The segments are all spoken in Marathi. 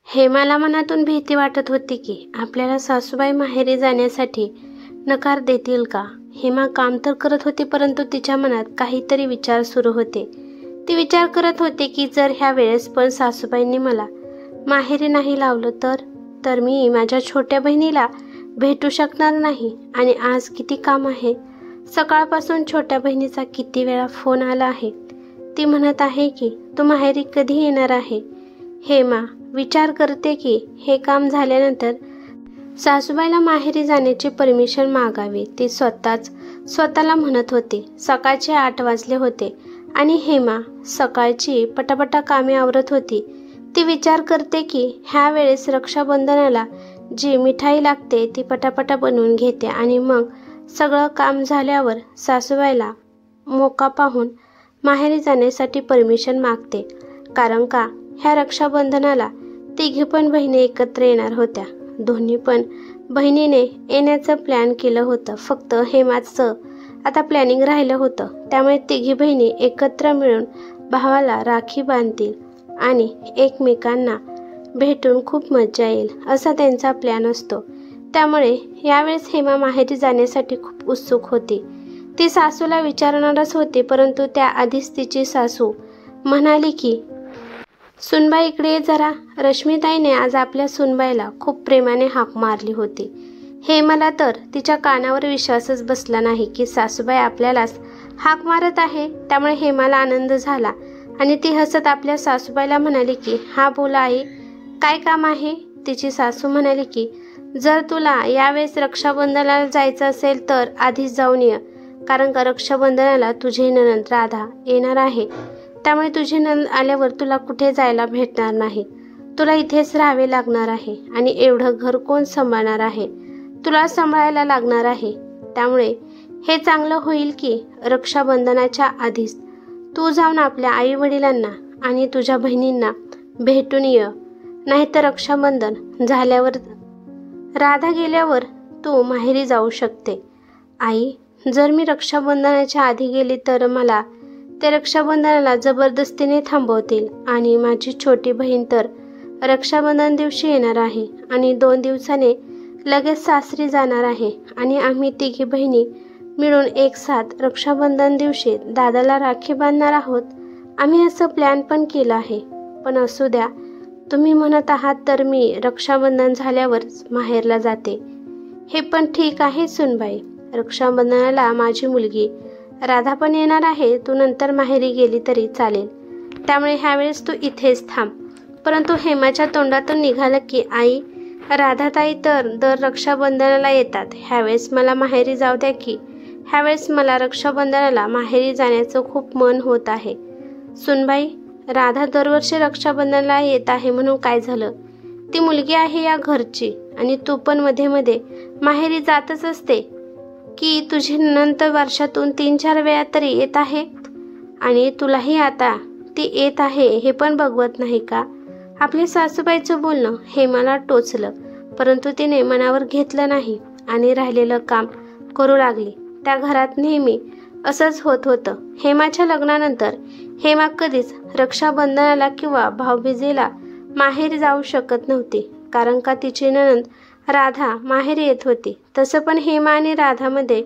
हेमाला मनातून भीती वाटत होती की आपल्याला सासूबाई माहेरी जाण्यासाठी नकार देतील का. हेमा काम तर करत होती, परंतु तिच्या मनात काहीतरी विचार सुरू होते. ती विचार करत होते की जर ह्या वेळेस पण सासूबाईंनी मला माहेरी नाही लावलं तर मी माझ्या छोट्या बहिणीला भेटू शकणार नाही. आणि आज किती काम आहे. सकाळपासून छोट्या बहिणीचा किती वेळा फोन आला आहे. ती म्हणत आहे की तू माहेरी कधी येणार आहे. हेमा विचार करते की हे काम झाल्यानंतर सासूबाईला माहेरी जाण्याची परमिशन मागावी. ती स्वतःला म्हणत होती. सकाळचे 8 वाजले होते आणि हेमा सकाळची पटापटा कामे आवरत होती. ती विचार करते की ह्या वेळेस रक्षाबंधनाला जी मिठाई लागते ती पटापटा बनवून घेते आणि मग सगळं काम झाल्यावर सासूबाईला मोका पाहून माहेरी जाण्यासाठी परमिशन मागते. कारण का ह्या रक्षाबंधनाला तिघी पण बहिणी एकत्र येणार होत्या. दोन्ही पण बहिणीने येण्याचं प्लॅन केलं होतं. फक्त हेमाचं आता प्लॅनिंग राहिलं होतं. त्यामुळे तिघी बहिणी एकत्र मिळून भावाला राखी बांधतील आणि एकमेकांना भेटून खूप मजा येईल असा त्यांचा प्लॅन असतो. त्यामुळे यावेळेस हेमा माहेरी जाण्यासाठी खूप उत्सुक होती. ती सासूला विचारणारच होती, परंतु त्याआधीच तिची सासू म्हणाली की सुनबाई इकडे ये जरा. रश्मीताईने आज आपल्या सुनबाईला खूप प्रेमाने हाक मारली होती. हेमाला तर तिच्या कानावर विश्वासच बसला नाही की सासूबाई आपल्यालाच हाक मारत आहे. त्यामुळे हेमाला आनंद झाला आणि ती हसत आपल्या सासूबाईला म्हणाली की हा बोला आई, काय काम आहे. तिची सासू म्हणाली की जर तुला यावेळेस रक्षाबंधनाला जायचं असेल तर आधीच जाऊन ये. कारण का रक्षाबंधनाला तुझी नणंद राधा येणार आहे. त्यामुळे तुझी नणंद आल्यावर तुला कुठे जायला भेटणार नाही. तुला इथेच राहावे लागणार आहे आणि एवढं घर कोण सांभाळणार आहे. तुला सांभाळायला लागणार आहे. त्यामुळे हे चांगलं होईल की रक्षाबंधनाच्या आधीच तू जाऊन आपल्या आई वडिलांना आणि तुझ्या बहिणींना भेटून ये. नाहीतर रक्षाबंधन झाल्यावर राधा गेल्यावर तू माहेरी जाऊ शकते. आई, जर मी रक्षाबंधनाच्या आधी गेली तर मला ते रक्षाबंधनाला जबरदस्तीने थांबवतील आणि माझी छोटी बहीण तर रक्षाबंधन दिवशी येणार आहे आणि 2 दिवसाने लगेच सासरी जाणार आहे आणि आम्ही तिघी बहिणी मिळून एक साथ रक्षाबंधन दिवशी दादाला राखी बांधणार आहोत. आम्ही असं प्लॅन पण केलं आहे. पण असू द्या, तुम्ही म्हणत आहात तर मी रक्षाबंधन झाल्यावरच माहेरला जाते. हे पण ठीक आहे सुनबाई. रक्षाबंधनाला माझी मुलगी राधा पण येणार आहे. तू नंतर माहेरी गेली तरी चालेल. त्यामुळे ह्यावेळेस तू इथेच थांब. परंतु हेमाच्या तोंडातून निघालं की आई, राधाताई तर दर रक्षाबंधनाला येतात. ह्यावेळेस मला माहेरी जाऊ द्या की. ह्यावेळेस मला रक्षाबंधनाला माहेरी जाण्याचं खूप मन होत आहे. सुनबाई, राधा दरवर्षी रक्षाबंधनाला येत आहे म्हणून काय झालं. ती मुलगी आहे या घरची आणि तू पण मध्ये मध्ये माहेरी जातच असते की तुझी नंतर वर्षातून 3-4 वेळा तरी येत आहे आणि तुलाही आता ती येत आहे हे पण बघवत नाही का. आपल्या सासूबाईचं बोलणं हेमाला टोचलं, परंतु तिने मनावर घेतलं नाही आणि राहिलेलं काम करू लागली. त्या घरात नेहमी असंच होत होतं. हेमाच्या लग्नानंतर हेमा कधीच रक्षाबंधनाला किंवा भाऊबीजेला माहेरी जाऊ शकत नव्हती. कारण का तिची नणंद राधा माहेरी येत होती. तसं पण हेमा आणि राधामध्ये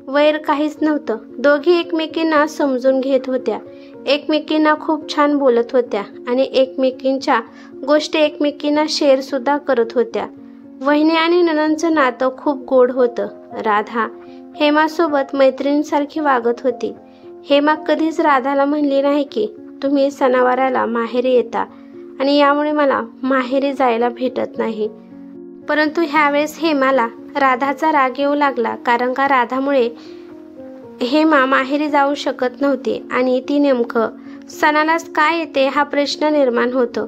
वैर काहीच नव्हतं. दोघी एकमेकींना समजून घेत होत्या, एकमेकींना खूप छान बोलत होत्या आणि एकमेकींच्या गोष्टी एकमेकींना शेअर सुद्धा करत होत्या. वहिनी आणि नणंदचं नातं खूप गोड होतं. राधा हेमासोबत मैत्रिणीसारखी वागत होती. हेमा कधीच राधाला म्हणली नाही की तुम्ही सणावाराला माहेरी येता आणि यामुळे मला माहेरी जायला भेटत नाही. परंतु ह्यावेळेस हेमाला राधाचा राग येऊ लागला. कारण का राधामुळे हेमा माहेरी जाऊ शकत नव्हती आणि ती नेमकं सणालाच काय येते हा प्रश्न निर्माण होतो.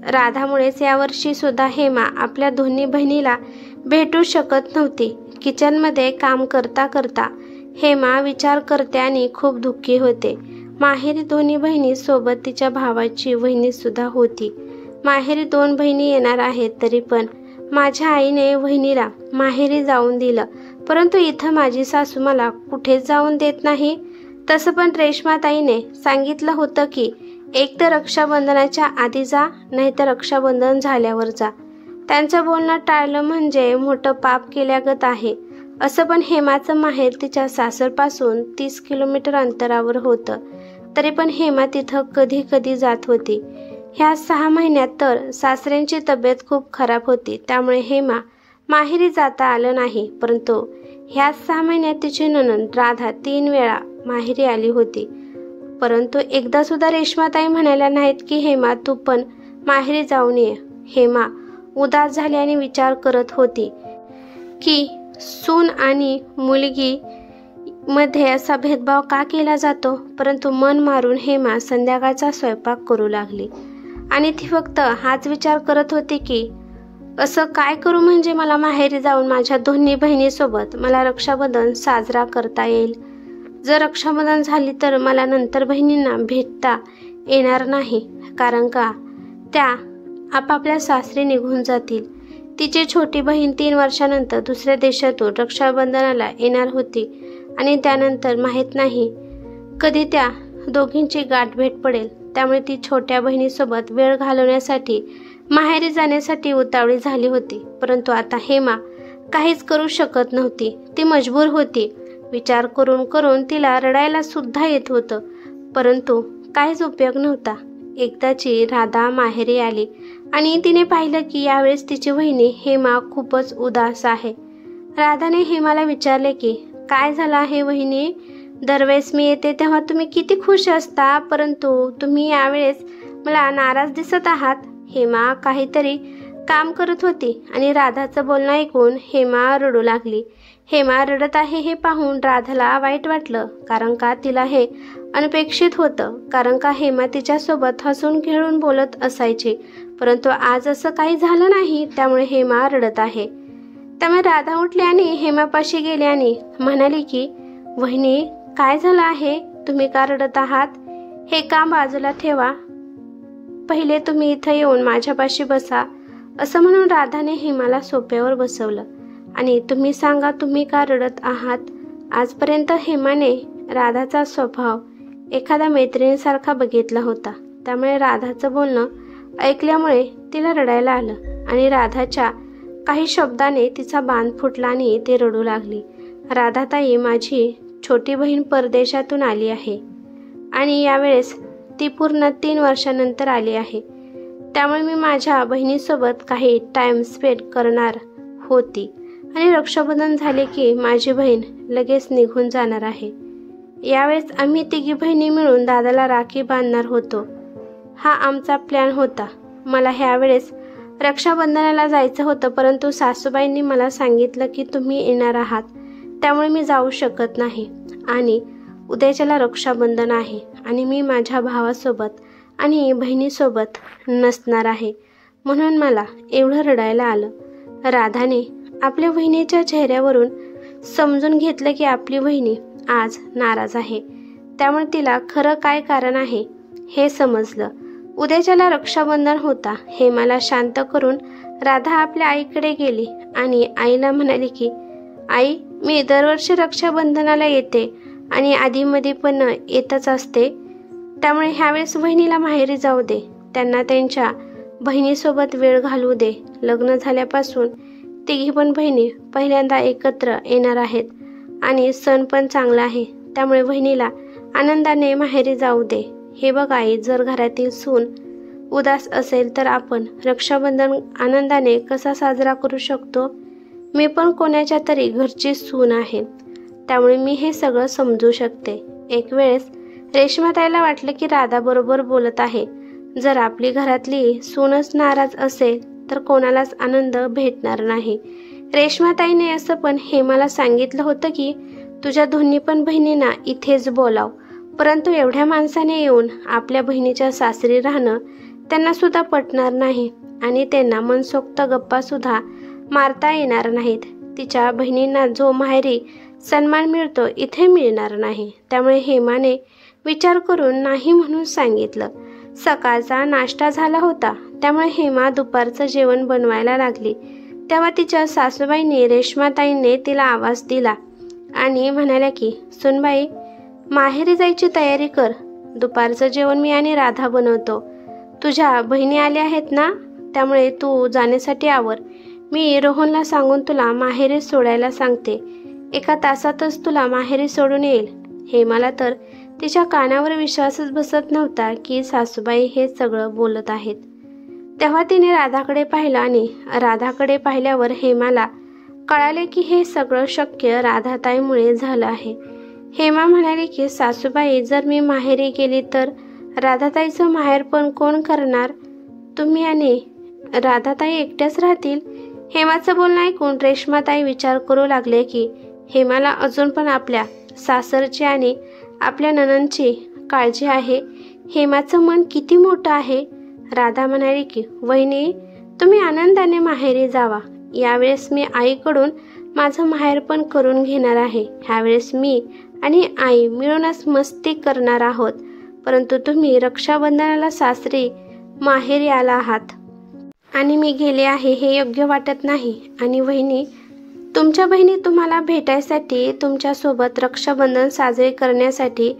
राधामुळेच यावर्षी सुद्धा हेमा आपल्या दोन्ही बहिणीला भेटू शकत नव्हती. किचनमध्ये काम करता करता हेमा विचार करते आणि खूप दुःखी होते. माहेरी दोन्ही बहिणी सोबत तिच्या भावाची वहिनी सुद्धा होती. माहेरी 2 बहिणी येणार आहेत तरी पण माझ्या आईने वहिनीला माहेरी जाऊन दिलं, परंतु इथं माझी सासू मला कुठेच जाऊन देत नाही. तसं पण रेश्माताईने सांगितलं होतं की एक तर रक्षाबंधनाच्या आधी जा, नाही तर रक्षाबंधन झाल्यावर जा. त्यांचं बोलणं टाळलं म्हणजे मोठं पाप केल्यागत आहे. असं पण हेमाचं माहेर तिच्या सासरपासून 30 किलोमीटर अंतरावर होतं. तरी पण हेमा तिथं कधी कधी जात होती. ह्या 6 महिन्यात तर सासऱ्यांची तब्येत खूप खराब होती, त्यामुळे हेमा माहेरी जाता आलं नाही. परंतु ह्या 6 महिन्यात तिची नणंद राधा 3 वेळा माहेरी आली होती. परंतु एकदा सुद्धा रेश्माताई म्हणाल्या नाहीत की हेमा तू पण माहेरी जाऊन ये. हेमा उदास झाली आणि विचार करत होती की सून आणि मुलगी मध्ये असा भेदभाव का केला जातो. परंतु मन मारून हेमा संध्याकाळचा स्वयंपाक करू लागली आणि ती फक्त हाच विचार करत होती की असं काय करू म्हणजे मला माहेरी जाऊन माझ्या दोन्ही बहिणीसोबत मला रक्षाबंधन साजरा करता येईल. जर रक्षाबंधन झाली तर मला नंतर बहिणींना भेटता येणार नाही, कारण का त्या आपापल्या सासरी निघून जातील. तिची छोटी बहीण 3 वर्षानंतर दुसऱ्या देशातून रक्षाबंधनाला येणार होती आणि त्यानंतर माहीत नाही कधी त्या दोघींची गाठभेट पडेल. त्यामुळे ती छोट्या बहिणीसोबत वेळ घालवण्यासाठी माहेरी जाण्यासाठी उतावळी झाली होती. परंतु आता हेमा काहीच करू शकत नव्हती. ती मजबूर होती. विचार करून करून तिला रडायला सुद्धा येत होतं, परंतु काहीच उपयोग नव्हता. एकदाची राधा माहेरी आली आणि तिने पाहिलं की यावेळेस तिची वहिनी हेमा खूपच उदास आहे. राधाने हेमाला विचारले की काय झालं आहे वहिनी, दरवेळेस मी येते तेव्हा तुम्ही किती खुश असता, परंतु तुम्ही यावेळेस मला नाराज दिसत आहात. हेमा काहीतरी काम करत होती आणि राधाचं बोलणं ऐकून हेमा रडू लागली. हेमा रडत आहे हे पाहून राधाला वाईट वाटलं, कारण का तिला हे अनपेक्षित होतं. कारण का हेमा तिच्यासोबत हसून खेळून बोलत असायची, परंतु आज असं काही झालं नाही. त्यामुळे हेमा रडत आहे. त्यामुळे राधा उठली आणि हेमापाशी गेली आणि म्हणाली की वहिनी काय झालं आहे, तुम्ही का रडत आहात, हे काम बाजूला ठेवा, पहिले तुम्ही इथं येऊन माझ्यापाशी बसा. असं म्हणून राधाने हेमाला सोफ्यावर बसवलं आणि तुम्ही सांगा तुम्ही का रडत आहात. आजपर्यंत हेमाने राधाचा स्वभाव एखाद्या मैत्रिणीसारखा बघितला होता. त्यामुळे राधाचं बोलणं ऐकल्यामुळे तिला रडायला आलं आणि राधाच्या काही शब्दाने तिचा बांध फुटला आणि ती रडू लागली. राधाताई माझी छोटी बहीण परदेशातून आली आहे आणि यावेळेस ती पूर्ण 3 वर्षानंतर आली आहे. त्यामुळे मी माझ्या बहिणीसोबत काही टाइम स्पेंड करणार होती आणि रक्षाबंधन झाले की माझी बहीण लगेच निघून जाणार आहे. यावेळेस आम्ही तिघी बहिणी मिळून दादाला राखी बांधणार होतो. हा आमचा प्लॅन होता. मला ह्यावेळेस रक्षाबंधनाला जायचं होतं, परंतु सासूबाईंनी मला सांगितलं की तुम्ही येणार आहात, त्यामुळे मी जाऊ शकत नाही. आणि उद्याच्याला रक्षाबंधन आहे आणि मी माझ्या भावासोबत आणि बहिणीसोबत नसणार आहे, म्हणून मला एवढं रडायला आलं. राधाने आपल्या बहिणीच्या चेहऱ्यावरून समजून घेतलं की आपली बहिणी आज नाराज आहे. त्यामुळे तिला खरं काय कारण आहे हे समजलं. उद्याच्याला रक्षाबंधन होता. हेमाला शांत करून राधा आपल्या आईकडे गेली आणि आईला म्हणाली की आई, मी दरवर्षी रक्षाबंधनाला येते आणि आधीमध्ये पण येतच असते, त्यामुळे ह्यावेळेस बहिणीला माहेरी जाऊ दे, त्यांना त्यांच्या बहिणीसोबत वेळ घालवू दे. लग्न झाल्यापासून तिघी पण बहिणी पहिल्यांदा एकत्र येणार आहेत आणि सण पण चांगला आहे, त्यामुळे बहिणीला आनंदाने माहेरी जाऊ दे. हे बघ आई, जर घरातील सून उदास असेल तर आपण रक्षाबंधन आनंदाने कसा साजरा करू शकतो. मी पण कोणाच्या तरी घरची सून आहे, त्यामुळे मी हे सगळं समजू शकते. एक वेळेस रेश्माताईला वाटलं की राधा बरोबर बोलत आहे. जर आपली घरातली सूनच नाराज असेल तर कोणालाच आनंद भेटणार नाही. रेश्माताईने असं पण हेमाला सांगितलं होतं की तुझ्या दोन्ही पण बहिणींना इथेच बोलाव, परंतु एवढ्या माणसाने येऊन आपल्या बहिणीच्या सासरी राहणं त्यांना सुद्धा पटणार नाही आणि त्यांना मनसोक्त गप्पा सुद्धा मारता येणार नाहीत. तिच्या बहिणींना जो माहेरी सन्मान मिळतो इथे मिळणार नाही. त्यामुळे हेमाने विचार करून नाही म्हणून सांगितलं. सकाळचा नाश्ता झाला होता, त्यामुळे हेमा दुपारचं जेवण बनवायला लागली. तेव्हा तिच्या सासूबाईंनी रेश्माताईंनी तिला आवाज दिला आणि म्हणाल्या की सुनबाई, माहेरी जायची तयारी कर, दुपारचं जेवण मी आणि राधा बनवतो. तुझ्या बहिणी आल्या आहेत ना, त्यामुळे तू जाण्यासाठी आवर. मी रोहनला सांगून तुला माहेरी सोडायला सांगते. 1 तासातच तुला माहेरी सोडून येईल. हेमाला तर तिच्या कानावर विश्वासच बसत नव्हता की सासूबाई हे सगळं बोलत आहेत. तेव्हा तिने राधाकडे पाहिलं आणि राधाकडे पाहिल्यावर हेमाला कळाले की हे सगळं शक्य राधाताईमुळे झालं आहे. हेमा म्हणाली की सासूबाई, जर मी माहेरी गेली तर राधाताईचं माहेर पण कोण करणार? तुम्ही आणि राधाताई एकट्याच राहतील. हेमाचं बोलणं ऐकून रेश्माताई विचार करू लागले की हेमाला अजून पण आपल्या सासरची आणि आपल्या नणंदची काळजी आहे. हेमाचं मन किती मोठं आहे. राधा म्हणाली की वहिनी, तुम्ही आनंदाने माहेरी जावा. यावेळेस मी आईकडून माझं माहेर पण करून घेणार आहे. ह्यावेळेस मी आणि आई मिळूनच मस्ती करणार आहोत. परंतु तुम्ही रक्षाबंधनाला सासरी माहेरी आला आहात आणि मी गेले आहे हे योग्य वाटत नाही. आणि वहिनी, तुमच्या बहिणी तुम्हाला भेटायसाठी तुमच्यासोबत रक्षाबंधन साजरे करण्यासाठी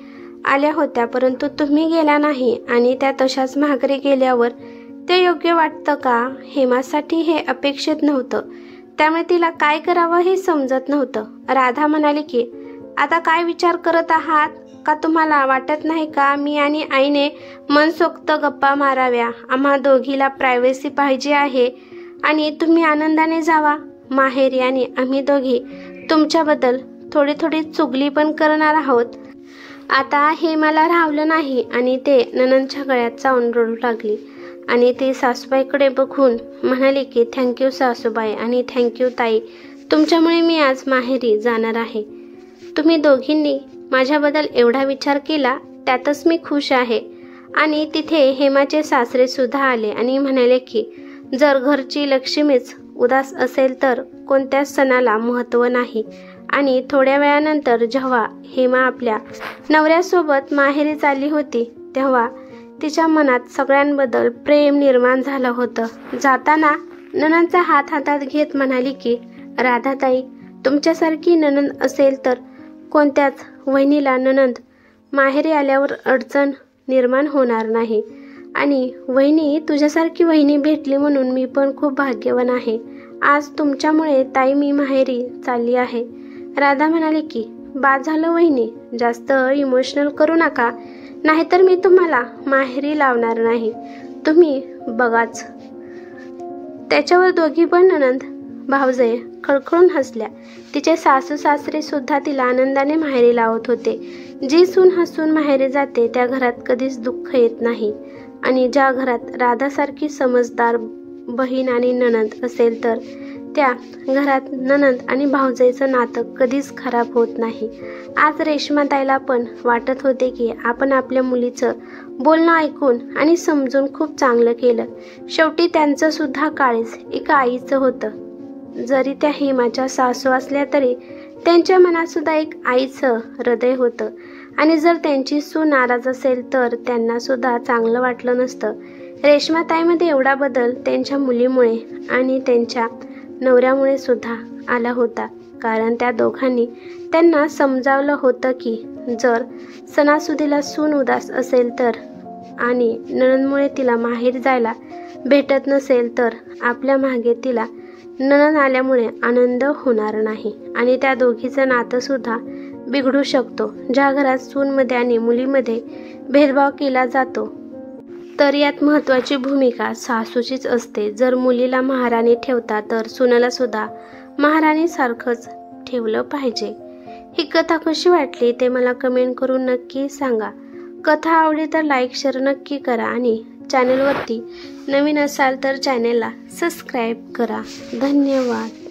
आल्या होत्या, परंतु तुम्ही गेला नाही आणि त्या तशाच माघारी गेल्यावर ते योग्य वाटतं का? हेमासाठी हे अपेक्षित नव्हतं, त्यामुळे तिला काय करावं हे समजत नव्हतं. राधा म्हणाली की आता काय विचार करत आहात का? तुम्हाला वाटत नाही का मी आणि आईने मनसोक्त गप्पा माराव्या? आम्हा दोघीला प्रायव्हसी पाहिजे आहे आणि तुम्ही आनंदाने जावा माहेरी आणि आम्ही दोघी तुमच्याबद्दल थोडी चुगली पण करणार आहोत. आता हे मला राहवलं नाही आणि ते नणंदच्या गळ्यात चावून रडू लागली आणि ती सासूबाईकडे बघून म्हणाली की थँक्यू सासूबाई आणि थँक्यू ताई, तुमच्यामुळे मी आज माहेरी जाणार आहे. तुम्ही दोघींनी माझ्याबद्दल एवढा विचार केला त्यातच मी खुश आहे. आणि तिथे हेमाचे सासरे सुद्धा आले आणि म्हणाले की जर घरची लक्ष्मीच उदास असेल तर कोणत्याच सणाला महत्त्व नाही. आणि थोड्या वेळानंतर जेव्हा हेमा आपल्या नवऱ्यासोबत माहेरी चालली होती तेव्हा तिच्या मनात सगळ्यांबद्दल प्रेम निर्माण झालं होतं. जाताना नणंदचा हात हातात घेत म्हणाली की राधाताई, तुमच्यासारखी नणंद असेल तर कोणत्याच वहिनीला नणंद माहेरी आल्यावर अडचण निर्माण होणार नाही. आणि वहिनी, तुझ्यासारखी वहिनी भेटली म्हणून मी पण खूप भाग्यवान आहे. आज तुमच्यामुळे ताई मी माहेरी चालली आहे. राधा म्हणाली की बाद झालं वहिनी, जास्त इमोशनल करू नका, नाहीतर मी तुम्हाला माहेरी लावणार नाही. तुम्ही बघाच. त्याच्यावर दोघी पण नणंद भावजय खळखळून हसल्या. तिचे सासू सासरे सुद्धा तिला आनंदाने माहेरी लावत होते. जी सून हसून माहेरी जाते त्या घरात कधीच दुःख येत नाही. आणि ज्या घरात राधासारखी समजदार बहीण आणि नणंद असेल तर त्या घरात नणंद आणि भावजाईचं नातं कधीच खराब होत नाही. आज रेश्माताईला पण वाटत होते की आपण आपल्या मुलीचं बोलणं ऐकून आणि समजून खूप चांगलं केलं. शेवटी त्यांचं सुद्धा काळीज एका आईचं होतं. जरी त्या हेमाच्या सासू असल्या तरी त्यांच्या मनात सुद्धा एक आईचं हृदय होतं. आणि जर त्यांची सून नाराज असेल तर त्यांना सुद्धा चांगलं वाटलं नसतं. रेश्माताईमध्ये एवढा बदल त्यांच्या मुलीमुळे आणि त्यांच्या नवऱ्यामुळे सुद्धा आला होता. कारण त्या दोघांनी त्यांना समजावलं होतं की जर सणासुदीला सून उदास असेल तर आणि नणंदमुळे तिला माहेर जायला भेटत नसेल तर आपल्या मागे तिला नणंद आल्यामुळे आनंद होणार नाही. आणि त्या दोघीचं नातं सुद्धा बिघडू शकतो. ज्या घरात सूनमध्ये आणि मुलीमध्ये भेदभाव केला जातो तर यात महत्त्वाची भूमिका सासूचीच असते. जर मुलीला महाराणी ठेवता तर सुनेला सुद्धा महाराणीसारखंच ठेवलं पाहिजे. ही कथा कशी वाटली ते मला कमेंट करून नक्की सांगा. कथा आवडली तर लाईक शेअर नक्की करा आणि चॅनलवरती नवीन असाल तर चॅनेलला सबस्क्राईब करा. धन्यवाद.